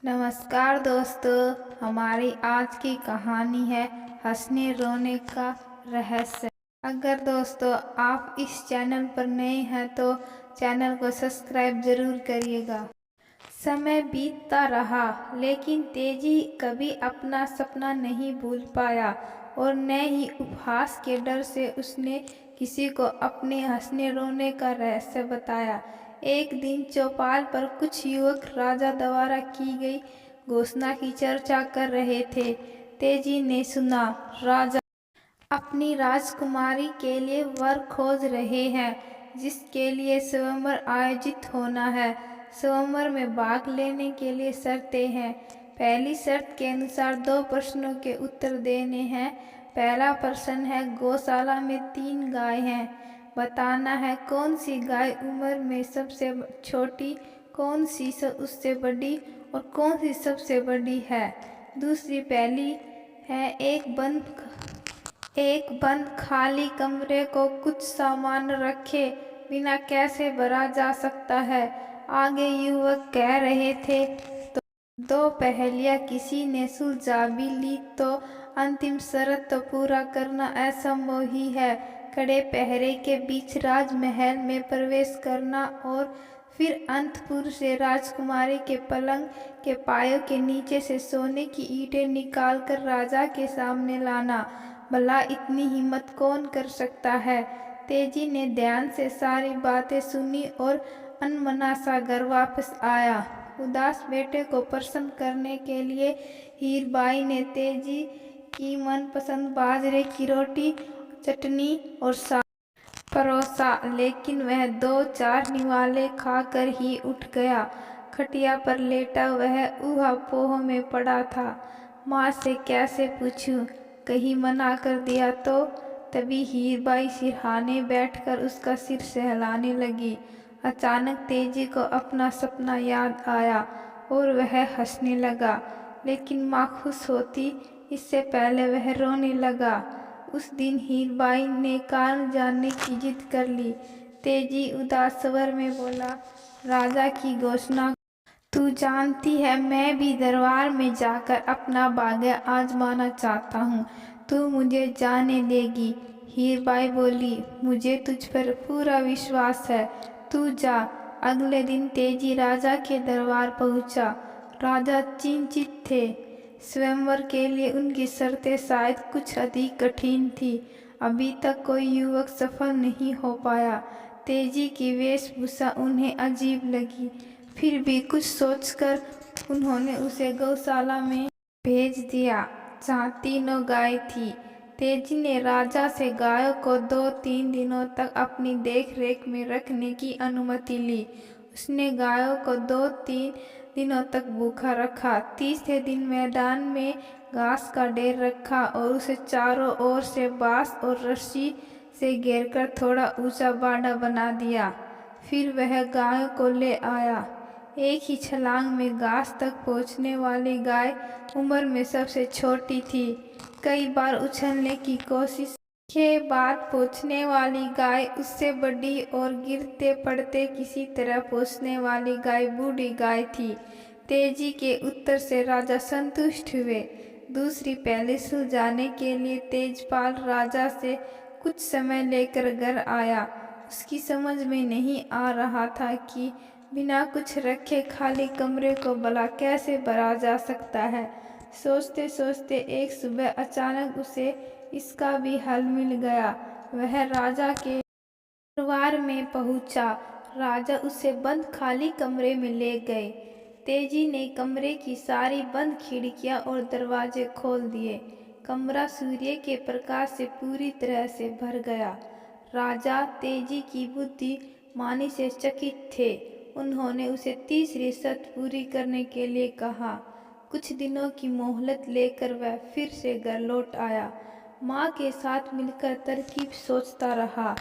नमस्कार दोस्तों, हमारी आज की कहानी है हंसने रोने का रहस्य। अगर दोस्तों आप इस चैनल पर नए हैं तो चैनल को सब्सक्राइब जरूर करिएगा। समय बीतता रहा लेकिन तेजी कभी अपना सपना नहीं भूल पाया और न ही उपहास के डर से उसने किसी को अपने हंसने रोने का रहस्य बताया। एक दिन चौपाल पर कुछ युवक राजा द्वारा की गई घोषणा की चर्चा कर रहे थे। तेजी ने सुना, राजा अपनी राजकुमारी के लिए वर खोज रहे हैं जिसके लिए स्वयंवर आयोजित होना है। स्वयंवर में भाग लेने के लिए शर्तें हैं। पहली शर्त के अनुसार 2 प्रश्नों के उत्तर देने हैं। पहला प्रश्न है, गौशाला में 3 गाय हैं, बताना है कौन सी गाय उम्र में सबसे छोटी, कौन सी उससे बड़ी और कौन सी सबसे बड़ी है। दूसरी पहली है, एक बंद खाली कमरे को कुछ सामान रखे बिना कैसे भरा जा सकता है। आगे युवक कह रहे थे तो 2 पहेलियां किसी ने सुलझा भी ली तो अंतिम शर्त तो पूरा करना असंभव ही है। कड़े पहरे के बीच राजमहल में प्रवेश करना और फिर अंतपुर से राजकुमारी के पलंग के पायों के नीचे से सोने की ईंटें निकालकर राजा के सामने लाना। भला इतनी हिम्मत कौन कर सकता है। तेजी ने ध्यान से सारी बातें सुनी और अनमना सा घर वापस आया। उदास बेटे को प्रसन्न करने के लिए हीरबाई ने तेजी की मनपसंद बाजरे की रोटी, चटनी और साग परोसा, लेकिन वह 2-4 निवाले खाकर ही उठ गया। खटिया पर लेटा वह ऊहापोह में पड़ा था। माँ से कैसे पूछूं, कहीं मना कर दिया तो। तभी हीरबाई सिरहाने बैठकर उसका सिर सहलाने लगी। अचानक तेजी को अपना सपना याद आया और वह हंसने लगा, लेकिन माँ खुश होती इससे पहले वह रोने लगा। उस दिन हीरबाई ने कारण जानने की जिद कर ली। तेजी उदास स्वर में बोला, राजा की घोषणा तू जानती है, मैं भी दरबार में जाकर अपना भाग्य आजमाना चाहता हूँ। तू मुझे जाने देगी। हीरबाई बोली, मुझे तुझ पर पूरा विश्वास है, तू जा। अगले दिन तेजी राजा के दरबार पहुंचा। राजा चिंतित थे। स्वयंवर के लिए उनकी शर्तें शायद कुछ अधिक कठिन थी। अभी तक कोई युवक सफल नहीं हो पाया। तेजी की वेशभूषा उन्हें अजीब लगी, फिर भी कुछ सोचकर उन्होंने उसे गौशाला में भेज दिया जहाँ 3 गाय थी। तेजी ने राजा से गायों को 2-3 दिनों तक अपनी देखरेख में रखने की अनुमति ली। उसने गायों को 2-3 दिनों तक भूखा रखा। तीसरे दिन मैदान में घास का ढेर रखा और उसे चारों ओर से बांस और रस्सी से घेरकर थोड़ा ऊंचा बाड़ा बना दिया। फिर वह गायों को ले आया। एक ही छलांग में घास तक पहुंचने वाली गाय उम्र में सबसे छोटी थी। कई बार उछलने की कोशिश के बाद पहुंचने वाली गाय उससे बड़ी और गिरते पड़ते किसी तरह पहुंचने वाली गाय बूढ़ी गाय थी। तेजी के उत्तर से राजा संतुष्ट हुए। दूसरी पहेली सुलझाने के लिए तेजपाल राजा से कुछ समय लेकर घर आया। उसकी समझ में नहीं आ रहा था कि बिना कुछ रखे खाली कमरे को भला कैसे भरा जा सकता है। सोचते सोचते एक सुबह अचानक उसे इसका भी हल मिल गया। वह राजा के दरबार में पहुंचा। राजा उसे बंद खाली कमरे में ले गए। तेजी ने कमरे की सारी बंद खिड़कियां और दरवाजे खोल दिए। कमरा सूर्य के प्रकाश से पूरी तरह से भर गया। राजा तेजी की बुद्धिमानी से चकित थे। उन्होंने उसे तीसरी शर्त पूरी करने के लिए कहा। कुछ दिनों की मोहलत लेकर वह फिर से घर लौट आया। माँ के साथ मिलकर तरकीब सोचता रहा।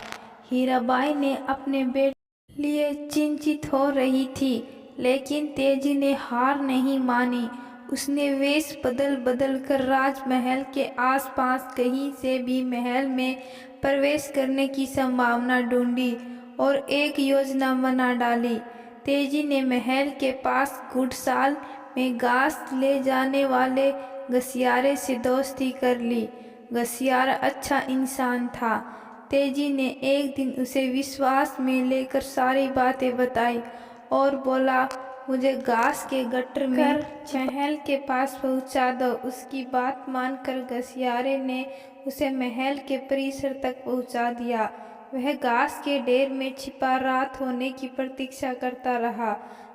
हीराबाई ने अपने बेटे लिए चिंतित हो रही थी, लेकिन तेजी ने हार नहीं मानी। उसने वेश बदल बदल कर राजमहल के आसपास कहीं से भी महल में प्रवेश करने की संभावना ढूंढी और एक योजना बना डाली। तेजी ने महल के पास घुड़साल में घास ले जाने वाले घसियारे से दोस्ती कर ली। घसियारा अच्छा इंसान था। तेजी ने एक दिन उसे विश्वास में लेकर सारी बातें बताई और बोला, मुझे घास के गट्टर में महल के पास पहुंचा दो। उसकी बात मानकर घसियारे ने उसे महल के परिसर तक पहुंचा दिया। वह घास के ढेर में छिपा रात होने की प्रतीक्षा करता रहा।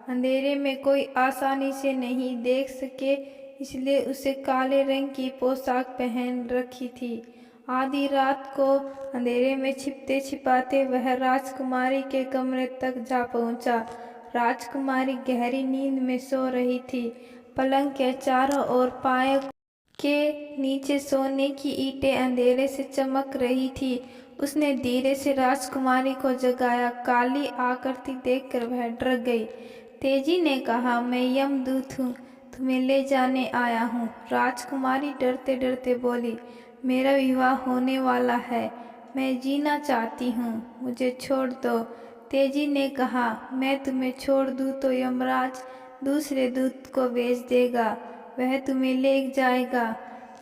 अंधेरे में कोई आसानी से नहीं देख सके, इसलिए उसे काले रंग की पोशाक पहन रखी थी। आधी रात को अंधेरे में छिपते छिपाते वह राजकुमारी के कमरे तक जा पहुंचा। राजकुमारी गहरी नींद में सो रही थी। पलंग के चारों ओर पायों के नीचे सोने की ईंटें अंधेरे से चमक रही थी। उसने धीरे से राजकुमारी को जगाया। काली आकृति देखकर वह डर गई। तेजी ने कहा, मैं यमदूत हूँ, तुम्हें ले जाने आया हूँ। राजकुमारी डरते डरते बोली, मेरा विवाह होने वाला है, मैं जीना चाहती हूँ, मुझे छोड़ दो। तेजी ने कहा, मैं तुम्हें छोड़ दूँ तो यमराज दूसरे दूत को भेज देगा, वह तुम्हें ले जाएगा।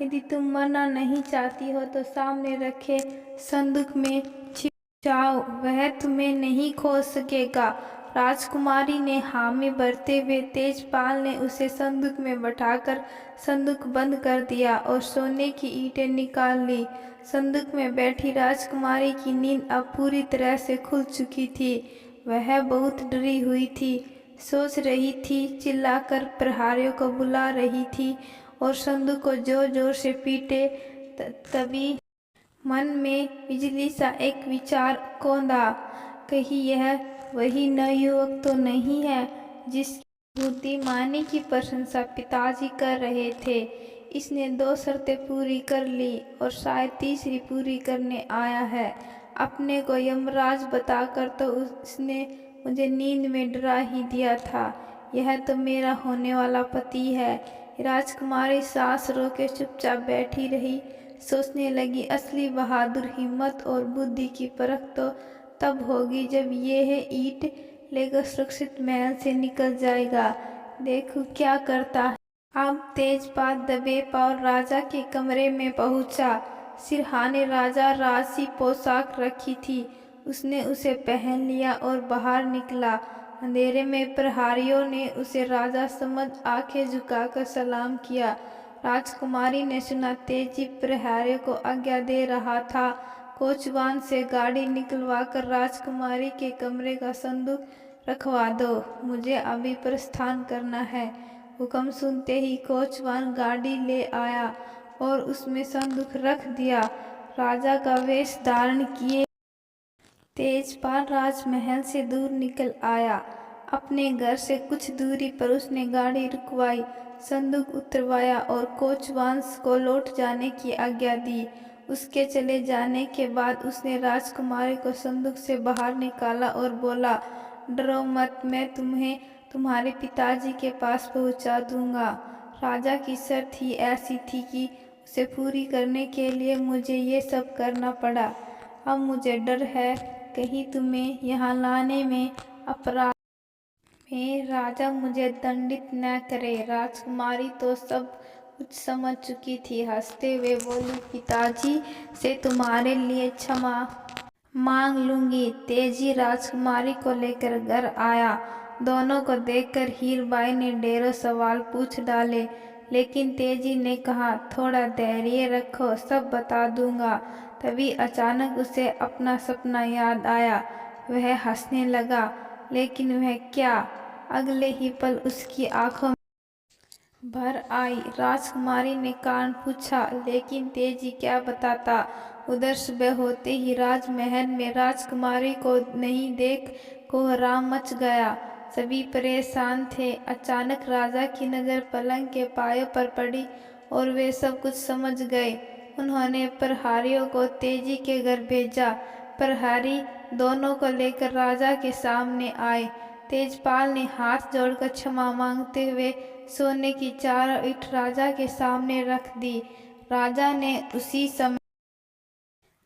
यदि तुम मरना नहीं चाहती हो तो सामने रखे संदूक में छिप जाओ, वह तुम्हें नहीं खोज सकेगा। राजकुमारी ने हामी भरते हुए तेजपाल ने उसे संदूक में बैठाकर संदूक बंद कर दिया और सोने की ईंटें निकाल ली। संदूक में बैठी राजकुमारी की नींद अब पूरी तरह से खुल चुकी थी। वह बहुत डरी हुई थी, सोच रही थी, चिल्लाकर प्रहरियों को बुला रही थी और संदूक को जोर जोर से पीटे। तभी मन में बिजली सा एक विचार कौंधा, कहीं यह वही नवयुवक तो नहीं है जिसकी बुद्धिमानी की प्रशंसा पिताजी कर रहे थे। इसने 2 शर्तें पूरी कर ली और शायद तीसरी पूरी करने आया है। अपने को यमराज बताकर तो उसने मुझे नींद में डरा ही दिया था। यह तो मेरा होने वाला पति है। राजकुमारी सांस रोके चुपचाप बैठी रही। सोचने लगी, असली बहादुर हिम्मत और बुद्धि की परख तो तब होगी जब यह ईंट लेकर सुरक्षित महल से निकल जाएगा। देखो क्या करता है। अब तेजपाल दबे पांव राजा के कमरे में पहुंचा। सिरहाने राजा राजसी पोशाक रखी थी। उसने उसे पहन लिया और बाहर निकला। अंधेरे में प्रहरियों ने उसे राजा समझ आंखें झुकाकर सलाम किया। राजकुमारी ने सुना तेजी प्रहरियों को आज्ञा दे रहा था, कोचवान से गाड़ी निकलवाकर राजकुमारी के कमरे का संदूक रखवा दो, मुझे अभी प्रस्थान करना है। हुक्म सुनते ही कोचवान गाड़ी ले आया और उसमें संदूक रख दिया। राजा का वेश धारण किए तेजपाल राजमहल से दूर निकल आया। अपने घर से कुछ दूरी पर उसने गाड़ी रुकवाई, संदूक उतरवाया और कोचवान को लौट जाने की आज्ञा दी। उसके चले जाने के बाद उसने राजकुमारी को संदूक से बाहर निकाला और बोला, डरो मत, मैं तुम्हें तुम्हारे पिताजी के पास पहुंचा दूंगा। राजा की शर्त ही ऐसी थी कि उसे पूरी करने के लिए मुझे ये सब करना पड़ा। अब मुझे डर है कहीं तुम्हें यहाँ लाने में अपराध में राजा मुझे दंडित न करे। राजकुमारी तो सब कुछ समझ चुकी थी। हंसते हुए बोली, पिताजी से तुम्हारे लिए क्षमा मांग लूंगी। तेजी राजकुमारी को लेकर घर आया। दोनों को देखकर हीरबाई ने ढेरों सवाल पूछ डाले, लेकिन तेजी ने कहा, थोड़ा धैर्य रखो, सब बता दूंगा। तभी अचानक उसे अपना सपना याद आया। वह हंसने लगा, लेकिन वह क्या, अगले ही पल उसकी आंखों में भर आई। राजकुमारी ने कारण पूछा, लेकिन तेजी क्या बताता। उधर सुबह होते ही राजमहल में राजकुमारी को नहीं देख कोहराम मच गया। सभी परेशान थे। अचानक राजा की नज़र पलंग के पायों पर पड़ी और वे सब कुछ समझ गए। उन्होंने प्रहरियों को तेजी के घर भेजा। प्रहरी दोनों को लेकर राजा के सामने आए। तेजपाल ने हाथ जोड़कर क्षमा मांगते हुए सोने की 4 ईंट राजा के सामने रख दी। राजा ने उसी समय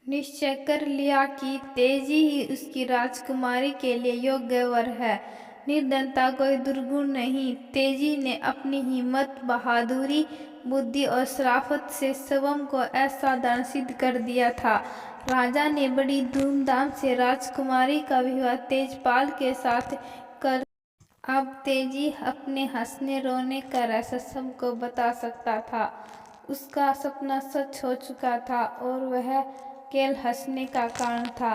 निश्चय कर लिया कि तेजी ही उसकी राजकुमारी के लिए योग्य वर है। निर्धनता कोई दुर्गुण नहीं। तेजी ने अपनी हिम्मत, बहादुरी, बुद्धि और शराफत से सबम को असाधारण सिद्ध कर दिया था। राजा ने बड़ी धूमधाम से राजकुमारी का विवाह तेजपाल के साथ कर अब तेजी अपने हंसने रोने का रहस्य सबको बता सकता था। उसका सपना सच हो चुका था और वह केवल हंसने का कारण था,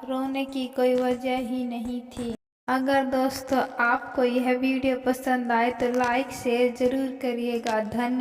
रोने की कोई वजह ही नहीं थी। अगर दोस्तों आपको यह वीडियो पसंद आए तो लाइक शेयर जरूर करिएगा। धन्यवाद।